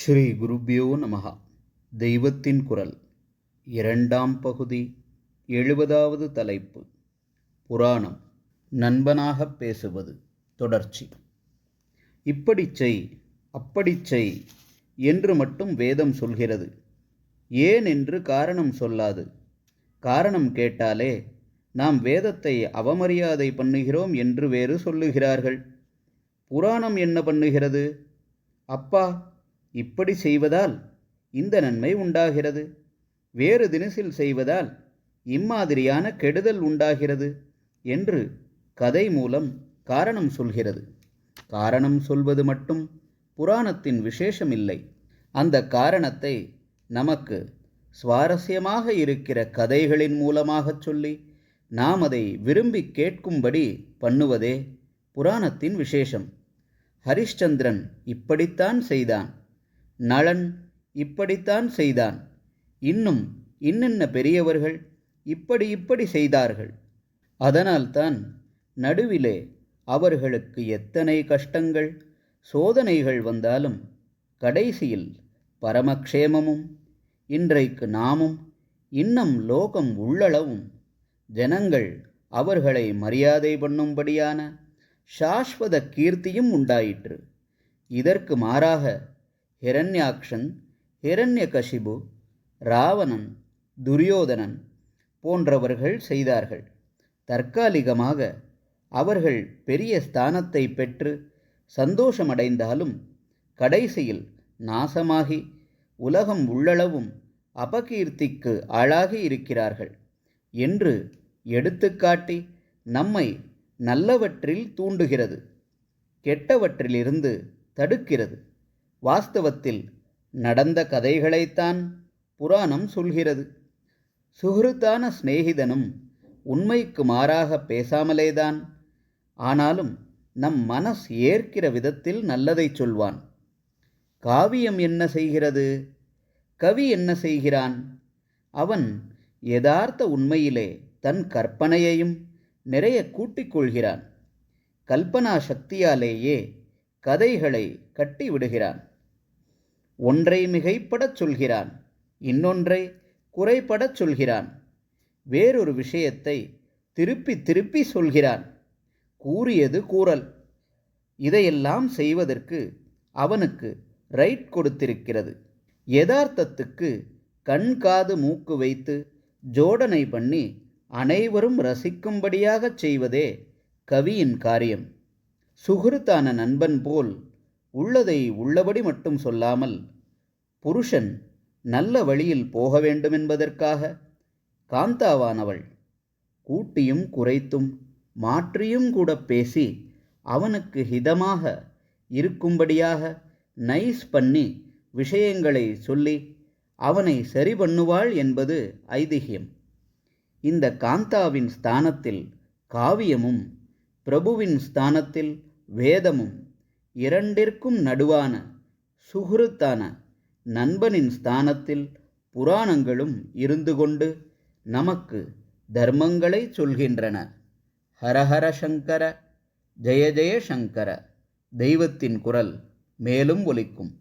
ஸ்ரீ குருப்யோ நமஹா. தெய்வத்தின் குரல் இரண்டாம் பகுதி 70வது தலைப்பு. புராணம் நண்பனாகப் பேசுவது தொடர்ச்சி. இப்படிச் செய் அப்படிச் செய் என்று மட்டும் வேதம் சொல்கிறது. ஏன் என்று காரணம் சொல்லாது. காரணம் கேட்டாலே நாம் வேதத்தை அவமரியாதை பண்ணுகிறோம் என்று வேறு சொல்லுகிறார்கள். புராணம் என்ன பண்ணுகிறது? அப்பா, இப்படி செய்வதால் இந்த நன்மை உண்டாகிறது, வேறு தினசில் செய்வதால் இம்மாதிரியான கெடுதல் உண்டாகிறது என்று கதை மூலம் காரணம் சொல்கிறது. காரணம் சொல்வது மட்டும் புராணத்தின் விசேஷமில்லை. அந்த காரணத்தை நமக்கு சுவாரஸ்யமாக இருக்கிற கதைகளின் மூலமாகச் சொல்லி நாம் அதை விரும்பி கேட்கும்படி பண்ணுவதே புராணத்தின் விசேஷம். ஹரிஷ்சந்திரன் இப்படித்தான் செய்தான், நளன் இப்படித்தான் செய்தான், இன்னும் இன்னென்ன பெரியவர்கள் இப்படி இப்படி செய்தார்கள். அதனால்தான் நடுவிலே அவர்களுக்கு எத்தனை கஷ்டங்கள் சோதனைகள் வந்தாலும் கடைசியில் பரமக்ஷேமமும் இன்றைக்கு நாமும் இன்னும் லோகம் உள்ளளவும் ஜனங்கள் அவர்களை மரியாதை பண்ணும்படியான சாஸ்வத கீர்த்தியும் உண்டாயிற்று. இதற்கு மாறாக ஹிரண்யாக்ஷன், ஹிரண்யகசிபு, ராவணன், துரியோதனன் போன்றவர்கள் செய்தார்கள். தற்காலிகமாக அவர்கள் பெரிய ஸ்தானத்தை பெற்று சந்தோஷமடைந்தாலும் கடைசியில் நாசமாகி உலகம் உள்ளளவும் அபகீர்த்திக்கு ஆளாகி இருக்கிறார்கள் என்று எடுத்துக்காட்டி நம்மை நல்லவற்றில் தூண்டுகிறது, கெட்டவற்றிலிருந்து தடுக்கிறது. வாஸ்தவத்தில் நடந்த கதைகளைத்தான் புராணம் சொல்கிறது. சுஹൃத்தான சிநேகிதனும் உண்மைக்கு மாறாக பேசாமலேதான், ஆனாலும் நம் மனஸ் ஏற்கிற விதத்தில் நல்லதை சொல்வான். காவியம் என்ன செய்கிறது? கவி என்ன செய்கிறான்? அவன் யதார்த்த உண்மையிலே தன் கற்பனையையும் நிறைய கூட்டிக் கொள்கிறான். கல்பனா சக்தியாலேயே கதைகளை கட்டி விடுகிறான். ஒன்றை மிகைப்படச் சொல்கிறான், இன்னொன்றை குறைபடச் சொல்கிறான், வேறொரு விஷயத்தை திருப்பி திருப்பி சொல்கிறான். கூறியது கூறல். இதையெல்லாம் செய்வதற்கு அவனுக்கு ரைட் கொடுத்திருக்கிறது. யதார்த்தத்துக்கு கண் காது மூக்கு வைத்து ஜோடனை பண்ணி அனைவரும் ரசிக்கும்படியாகச் செய்வதே கவியின் காரியம். சுஹൃத்தான நண்பன் போல் உள்ளதை உள்ளபடி மட்டும் சொல்லாமல், புருஷன் நல்ல வழியில் போக வேண்டுமென்பதற்காக காந்தாவானவள் கூட்டியும் குறைத்தும் மாற்றியும் கூட பேசி அவனுக்கு ஹிதமாக இருக்கும்படியாக நைஸ் பண்ணி விஷயங்களை சொல்லி அவனை சரி பண்ணுவாள் என்பது ஐதிஹ்யம். இந்த காந்தாவின் ஸ்தானத்தில் காவியமும் பிரபுவின் ஸ்தானத்தில் வேதமும் இரண்டிற்கும் நடுவான சுஹൃத்தான நண்பனின் ஸ்தானத்தில் புராணங்களும் இருந்து கொண்டு நமக்கு தர்மங்களை சொல்கின்றன. ஹரஹர சங்கர, ஜெய ஜெய சங்கர. தெய்வத்தின் குரல் மேலும் ஒலிக்கும்.